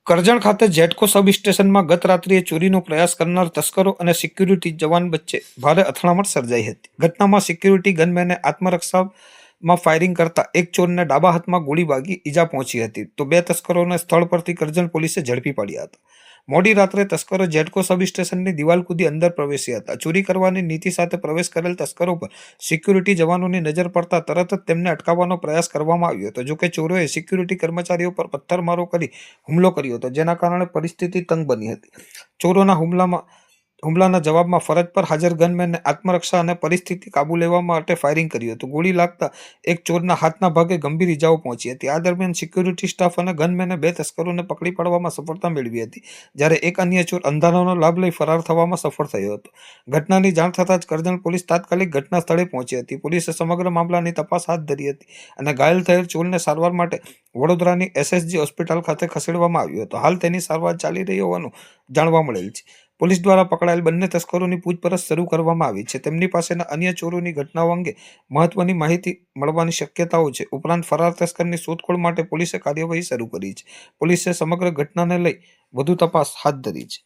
કરજણ ખાતે જેટકો સબ સ્ટેશનમાં ગત રાત્રિએ ચોરીનો પ્રયાસ કરનાર તસ્કરો અને સિક્યુરિટી જવાન વચ્ચે ભારે અથડામણ સર્જાઈ હતી. ઘટનામાં સિક્યુરિટી ગનમેને આત્મરક્ષામાં ફાયરિંગ કરતા એક ચોરને ડાબા હાથમાં ગોળી વાગી ઈજા પહોંચી હતી, તો બે તસ્કરોને સ્થળ પરથી કરજણ પોલીસે ઝડપી પાડ્યા હતા. મોડી રાત્રે તસ્કરો જેટકો સબ સ્ટેશનની દિવાલ કૂદી અંદર પ્રવેશ્યા હતા. ચોરી કરવાની નીતિ સાથે પ્રવેશ કરેલ તસ્કરો પર સિક્યુરિટી જવાનોની નજર પડતા તરત જ તેમને અટકાવવાનો પ્રયાસ કરવામાં આવ્યો હતો. જોકે ચોરોએ સિક્યુરિટી કર્મચારીઓ પર પથ્થરમારો કરી હુમલો કર્યો હતો, જેના કારણે પરિસ્થિતિ તંગ બની હતી. ચોરોના હુમલાના જવાબમાં ફરજ પર હાજર ગનમેને આત્મરક્ષા અને પરિસ્થિતિ કાબુ લેવા માટે ફાયરિંગ કર્યું હતું. ગોળી લાગતા એક ચોરના હાથના ભાગે ગંભીર ઈજાઓ પહોંચી હતી. આ દરમિયાન સિક્યુરિટી સ્ટાફ અને ગનમેને બે તસ્કરોને પકડી પાડવામાં સફળતા મેળવી હતી, જ્યારે એક અન્ય ચોર અંધારાનો લાભ લઈ ફરાર થવામાં સફળ થયો હતો. ઘટનાની જાણ થતાં જ કરજણ પોલીસ તાત્કાલિક ઘટના સ્થળે પહોંચી હતી. પોલીસે સમગ્ર મામલાની તપાસ હાથ ધરી હતી અને ઘાયલ થયેલ ચોરને સારવાર માટે વડોદરાની SSG હોસ્પિટલ ખાતે ખસેડવામાં આવ્યો હતો. હાલ તેની સારવાર ચાલી રહી હોવાનું જાણવા મળેલ છે. પોલીસ દ્વારા પકડાયેલ બંને તસ્કરોની પૂછપરછ શરૂ કરવામાં આવી છે. તેમની પાસેના અન્ય ચોરોની ઘટનાઓ અંગે મહત્વની માહિતી મળવાની શક્યતાઓ છે. ઉપરાંત ફરાર તસ્કરની શોધખોળ માટે પોલીસે કાર્યવાહી શરૂ કરી છે. પોલીસે સમગ્ર ઘટનાને લઈ વધુ તપાસ હાથ ધરી છે.